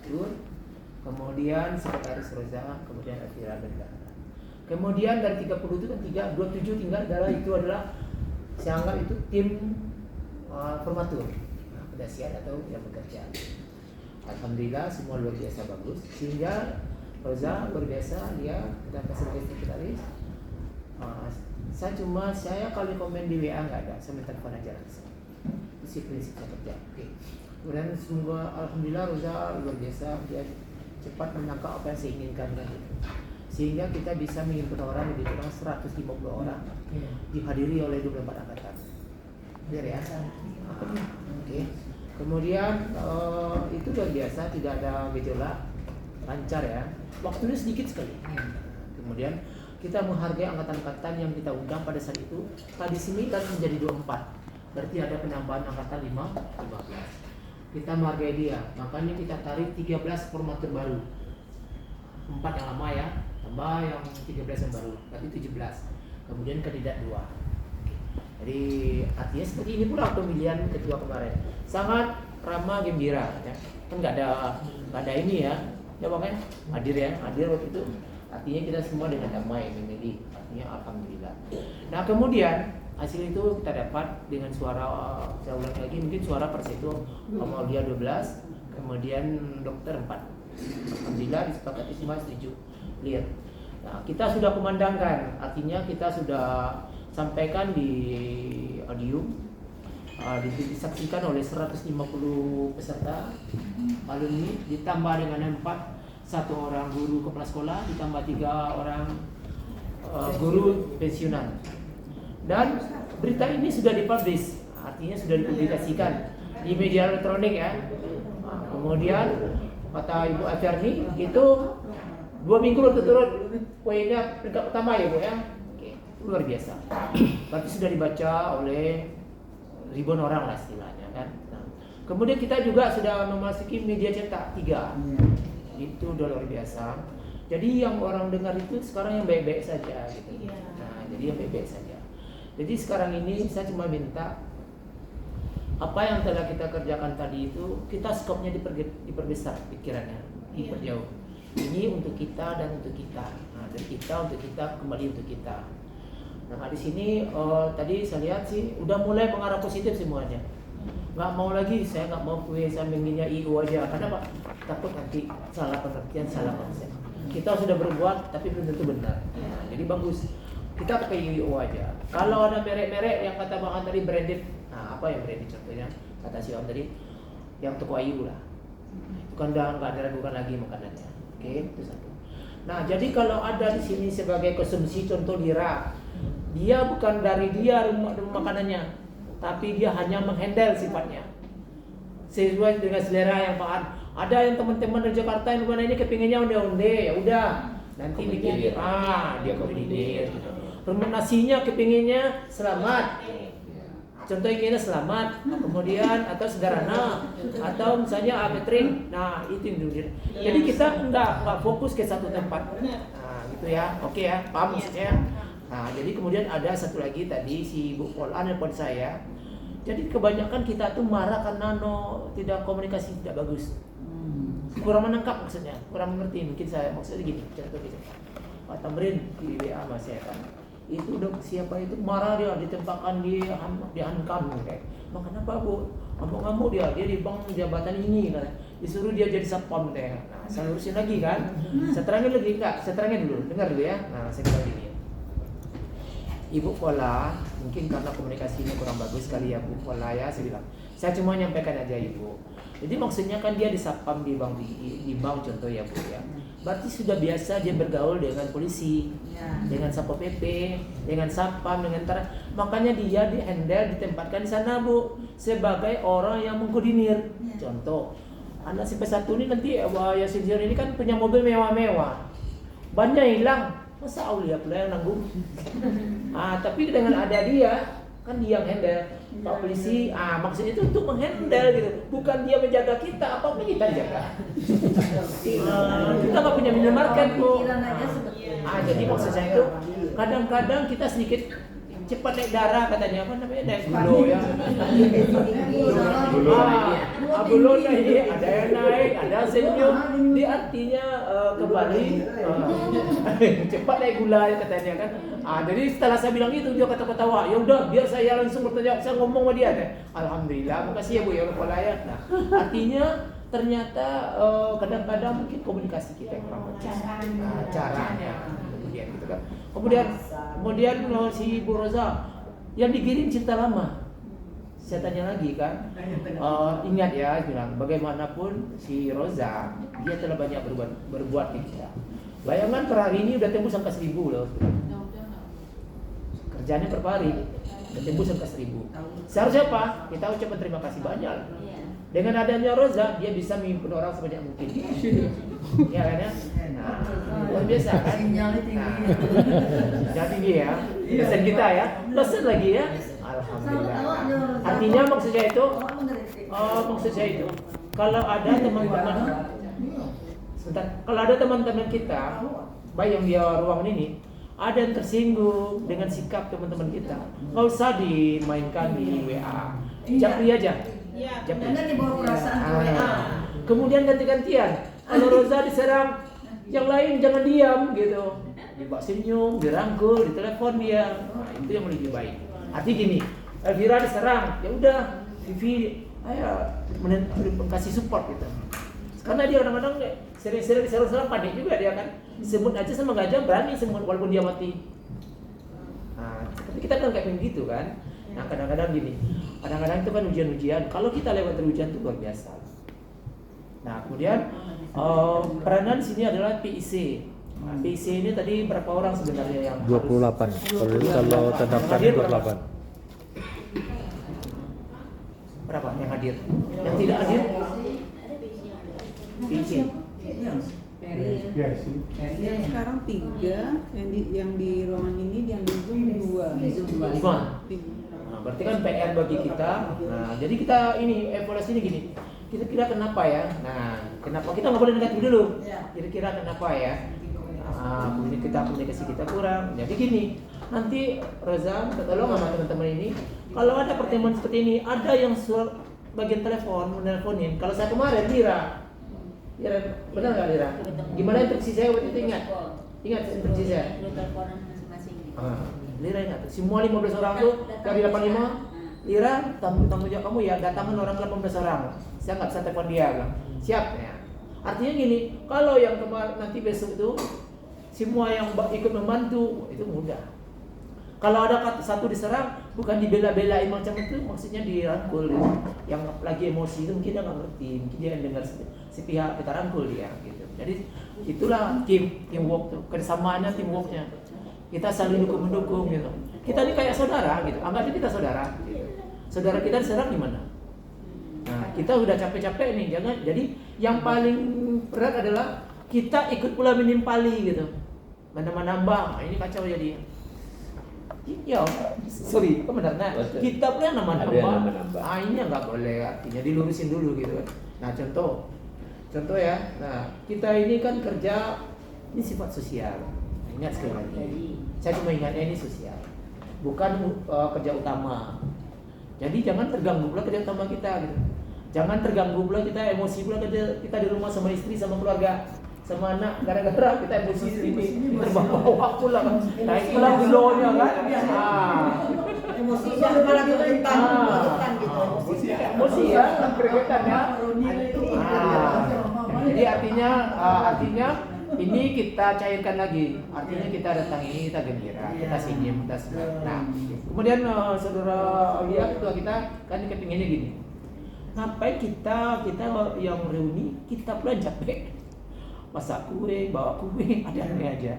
Direktur, kemudian Sekretaris Roza, kemudian Adira Bendara. Kemudian dari 30 itu kan 27 tinggal adalah saya anggap itu tim formatur, pedasian atau yang bekerja. Alhamdulillah semua luar biasa bagus, sehingga Roza luar biasa, dia sebagai sekretaris. Saya kalau komen di WA nggak ada, saya minta telepon aja langsung. Itu prinsip saya kerja. Oke. Kemudian semoga alhamdulillah Roza luar biasa, dia cepat menangkap apa yang saya inginkan gitu. Sehingga kita bisa menghimpun orang lebih kurang 150 orang dihadiri oleh 24 angkatan. Biar ya. Oke. Kemudian itu luar biasa, tidak ada gejolak, lancar ya. Waktunya sedikit sekali. Kemudian kita menghargai angkatan-angkatan yang kita undang pada saat itu. Tadi sini kan menjadi 24. Berarti ada penambahan angkatan 15. Kita menghargai dia, makanya kita tarik 13 formatur baru. 4 yang lama ya, tambah yang 13 yang baru, berarti 17. Kemudian kandidat 2. Jadi artinya seperti ini pula pemilihan ketua kemarin. Sangat ramah gembira ya. Kan nggak ada ini ya. Ya makanya hadir waktu itu. Artinya kita semua dengan damai memilih. Artinya alhamdulillah. Nah, kemudian hasil itu kita dapat dengan suara, saya ulang lagi, mungkin suara Persito Amalia 12, kemudian Dokter 4. Alhamdulillah disepakati semua setuju. Lihat. Nah, kita sudah kumandangkan, artinya kita sudah sampaikan di audio, disaksikan oleh 150 peserta alumni, ditambah dengan 1 orang guru kepala sekolah, ditambah 3 orang guru pensiunan. Dan berita ini sudah dipublish, artinya sudah dipublikasikan di media elektronik ya. Nah, kemudian kata Ibu Aferni itu 2 minggu berturut-turut poinnya peringkat utama ya Bu ya. Oke, luar biasa. Berarti sudah dibaca oleh ribuan orang lah istilahnya kan. Nah, kemudian kita juga sudah memasuki media cetak 3. Itu udah luar biasa. Jadi yang orang dengar itu sekarang yang baik-baik saja gitu. Nah, jadi yang baik-baik saja. Jadi sekarang ini saya cuma minta apa yang telah kita kerjakan tadi itu kita skopnya diperbesar pikirannya, diperjauh. Ini untuk kita dan untuk kita. Nah, dari kita untuk kita kembali untuk kita. Nah, di sini tadi saya lihat sih udah mulai mengarah positif semuanya. Nggak mau lagi, saya nggak mau saya menginginnya IU aja. Karena Pak takut nanti salah pengertian, salah konsep. Kita sudah berbuat tapi belum tentu benar. Nah, jadi bagus. Kita pakai IU aja. Kalau ada merek-merek yang kata Bang An tadi branded, nah apa yang branded contohnya? Kata si Om tadi, yang toko IU lah. Itu kan udah nggak diragukan lagi makanannya. Oke, itu satu. Nah, jadi kalau ada di sini sebagai konsumsi contoh Lira, dia bukan dari dia makanannya, tapi dia hanya menghandle sifatnya sesuai dengan selera yang Pak An. Ada yang teman-teman dari Jakarta yang mana ini kepinginnya onde-onde, ya udah nanti dikirim, dia koordinir gitu. Nasinya kepinginnya selamat, contoh inginnya selamat, kemudian atau sederhana, atau misalnya catering. Nah itu yang dulu. Jadi kita enggak fokus ke satu tempat. Nah gitu ya, oke ya, paham maksudnya. Nah jadi kemudian ada satu lagi tadi si Bu Polan nelfon saya. Jadi kebanyakan kita tuh marah karena tidak komunikasi tidak bagus, kurang menangkap maksudnya, kurang mengerti. Mungkin saya maksudnya gini, contoh gitu. Pak Tamrin di WA mas saya kan. Itu dok siapa itu marah dia ditempatkan dihancam kayak kenapa Bu ngamuk dia di bank jabatan ini kan disuruh dia jadi satpam deh. Nah saya lurusin lagi kan, saya terangin lagi enggak, saya terangin dulu, dengar dulu ya. Nah saya bilang gini, Ibu Pola mungkin karena komunikasinya kurang bagus kali ya Bu Pola ya, saya bilang saya cuma nyampaikan aja Ibu. Jadi maksudnya kan dia di satpam di bank contoh ya Bu ya. Berarti sudah biasa dia bergaul dengan polisi, dengan Satpol PP, dengan satpam, dengan makanya dia ditempatkan di sana Bu sebagai orang yang mengkoordinir. Contoh, anak CP1 ini nanti ya senior ini kan punya mobil mewah-mewah, bannya hilang, masa Aulia pula yang nanggung? Tapi dengan ada dia kan dia yang handle Pak polisi, maksudnya itu untuk menghandle gitu, bukan dia menjaga kita, apa pun kita jaga. Kita nggak punya minimarket tuh. Jadi maksud saya itu kadang-kadang kita sedikit cepat naik darah katanya, apa namanya, naik gula ya. Gula naik, ada yang naik, ada yang senyum, dia artinya kembali cepat naik gula katanya kan. Jadi setelah saya bilang itu dia kata-kata, ya udah biar saya langsung bertanya, saya ngomong sama dia deh. Alhamdulillah, makasih ya Bu ya udah layak. Nah, artinya ternyata kadang-kadang mungkin komunikasi kita yang kurang bagus. Caranya kemudian gitu kan. Kemudian si Bu Roza yang dikirim cinta lama. Saya tanya lagi kan, ingat ya, bilang bagaimanapun si Roza dia telah banyak berbuat di kita. Bayangan per hari ini udah tembus angka 1000 loh. Kerjanya per hari udah tembus angka 1000. Seharusnya apa? Kita ucapkan terima kasih banyak. Dengan adanya Roza dia bisa memimpin orang sebanyak mungkin. Ya kan ya? Nah, luar biasa kan? Jadi tinggi ya. Pesan kita ya. Pesan lagi ya. Alhamdulillah. Artinya maksud saya itu kalau ada teman-teman kita baik yang di ruangan ini ada yang tersinggung dengan sikap teman-teman kita, nggak usah dimainkan di WA, japri aja. Jangan dibawa perasaan ke WA. Kemudian ganti-gantian. Kalau Roza diserang, yang lain jangan diam gitu. Dibawa senyum, dirangkul, ditelepon dia. Nah, itu yang lebih baik. Artinya gini, Elvira diserang, ya udah, Vivi, ayo kasih support gitu. Karena dia kadang-kadang sering-sering diserang panik juga dia kan. Semut aja sama gajah berani semut walaupun dia mati. Nah, tapi kita kan kayak begitu kan. Nah, kadang-kadang gini, kadang-kadang itu kan ujian-ujian. Kalau kita lewat ujian itu luar biasa. Nah, kemudian peranan di sini adalah PIC. Nah, PIC ini tadi berapa orang sebenarnya yang 28. Kalau terdaftar 28. Berapa yang hadir? Yang tidak hadir? PIC. Sekarang 3, yang di ruangan ini, yang di Zoom 2. Nah, berarti kan PR bagi kita. Nah, jadi kita ini evaluasinya gini. Kira-kira kenapa ya? Nah, kenapa kita nggak boleh negatif dulu? Kira-kira kenapa ya? Nah, komunikasi kita kurang. Jadi gini, nanti Reza minta tolong sama teman-teman ini. Kalau ada pertemuan seperti ini, ada yang bagian telepon, menelponin. Kalau saya kemarin Lira, benar nggak Lira? Gimana instruksi saya waktu itu ingat instruksi saya? Lira ingat. Semua 15 orang tuh dari 85. Lira, tanggung jawab kamu ya, datangkan orang 18 orang. Saya nggak bisa telepon dia, bilang. Siap ya. Artinya gini, kalau yang kemarin nanti besok itu semua yang ikut membantu itu mudah. Kalau ada satu diserang, bukan dibela-belain macam itu, maksudnya dirangkul. Yang lagi emosi itu mungkin dia nggak ngerti, mungkin dia yang dengar si pihak kita rangkul dia gitu. Jadi itulah teamwork tuh, kersamaannya teamworknya. Kita saling mendukung gitu. Kita ini kayak saudara gitu, anggapnya kita saudara. Gitu. Saudara kita diserang gimana? Nah, kita udah capek-capek nih, jangan. Jadi yang paling berat adalah kita ikut pula menimpali gitu. Menambah, ini kacau jadi. Ya, sorry, benar. Kita pula nambah. Ini nggak boleh, artinya dilurusin dulu gitu. Nah, contoh ya. Nah, kita ini kan kerja ini sifat sosial. Ingat sekali lagi. Saya cuma ingatnya ini sosial, bukan kerja utama. Jadi jangan terganggu pula kerja utama kita gitu. Jangan terganggu pula kita emosi pula kita di rumah sama istri sama keluarga sama anak, gara-gara kita emosi ini terbawa pula kan. Nah itulah gulonya kan. Emosi malah keregetan gitu. Emosi ya, keregetan ya. Jadi artinya ini kita cairkan lagi. Artinya kita datang ini kita gembira, kita senyum, kita senang. Nah, kemudian saudara Aulia ketua kita kan kepinginnya gini. Ngapain kita yang reuni kita pula capek. Masak kue, bawa kue, ada aja.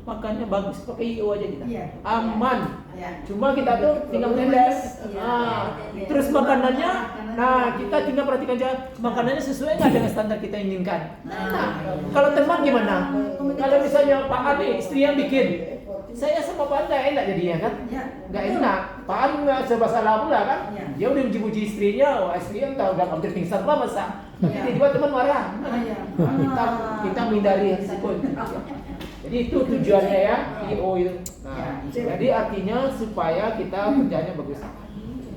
Makannya bagus, pakai IO aja kita. Aman. Cuma kita tuh tinggal mendes. Terus makanannya, nah kita tinggal perhatikan aja makanannya sesuai nggak dengan standar kita inginkan. Nah, kalau teman gimana? Kalau misalnya Pak An nih, istri yang bikin, saya sama Pak An nggak enak jadinya kan? Nggak enak. Pak An nggak serba salah pula kan? Dia udah muji-muji istrinya, istrinya udah hampir pingsan lah masa. Tapi tiba-tiba teman marah. Kita menghindari risiko itu. Jadi itu tujuannya ya, IO itu. Nah, jadi artinya supaya kita kerjanya bagus.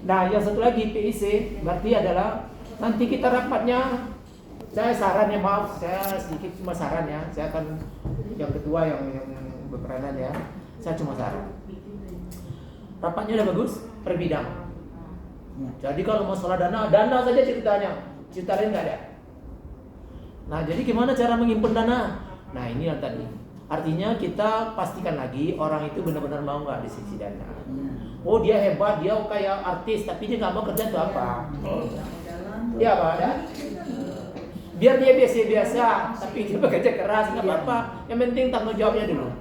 Nah, yang satu lagi PIC berarti adalah nanti kita rapatnya Saya saran ya, maaf, saya sedikit cuma saran ya. Saya akan yang ketua yang berperanan ya. Saya cuma saran. Rapatnya udah bagus, per bidang. Jadi kalau masalah dana saja ceritanya. Cerita lain nggak ada. Nah, jadi gimana cara menghimpun dana? Nah, ini yang tadi. Artinya kita pastikan lagi orang itu benar-benar mau nggak di sisi dana. Oh, dia hebat, dia kayak artis, tapi dia nggak mau kerja itu apa? Ya, Pak, ada. Biar dia biasa-biasa, tapi dia bekerja keras, nggak apa-apa. Yang penting tanggung jawabnya dulu.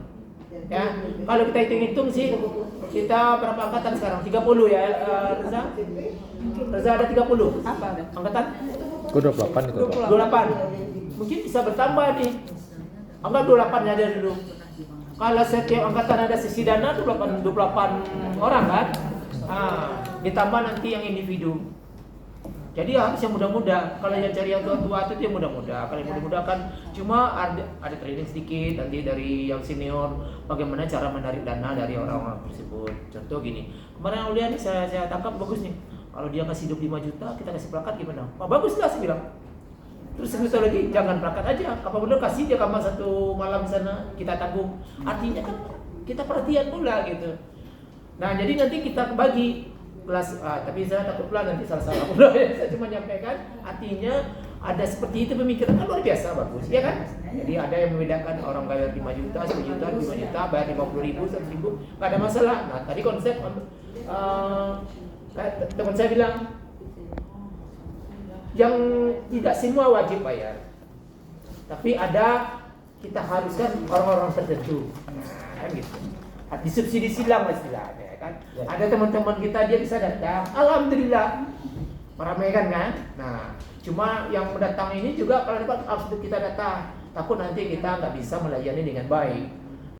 Ya, kalau kita hitung-hitung sih, kita berapa angkatan sekarang? 30 ya, Reza? Reza ada 30? Apa ada? Angkatan? Gue 28 itu. 28. Mungkin bisa bertambah nih. Anggap 28 aja dulu. Kalau setiap angkatan ada sisi dana 28 orang kan? Nah, ditambah nanti yang individu. Jadi harus yang muda-muda. Kalau yang cari yang tua-tua itu yang muda-muda. Kalau yang muda-muda kan cuma ada training sedikit nanti dari yang senior bagaimana cara menarik dana dari orang-orang tersebut. Contoh gini, kemarin Aulia nih saya tangkap bagus nih. Kalau dia kasih 25 juta, kita kasih plakat gimana? Oh, bagus lah saya bilang. Terus sebentar lagi jangan plakat aja. Apa benar kasih dia kamar satu malam sana kita tanggung. Artinya kan kita perhatian pula gitu. Nah, jadi nanti kita bagi kelas tapi saya takut pula nanti salah-salah pula ya. Saya cuma nyampaikan artinya ada seperti itu pemikiran kan luar biasa bagus ya kan. Jadi ada yang membedakan orang bayar 5 juta, 10 juta, 5 juta, bayar 50.000, 100.000 nggak ada masalah. Nah tadi konsep teman saya bilang yang tidak semua wajib bayar, tapi ada kita haruskan orang-orang tertentu kan gitu. Disubsidi silang istilahnya kan. Ada teman-teman kita dia bisa datang, alhamdulillah meramaikan kan. Nah, cuma yang mendatang ini juga kalau harus kita datang, takut nanti kita nggak bisa melayani dengan baik.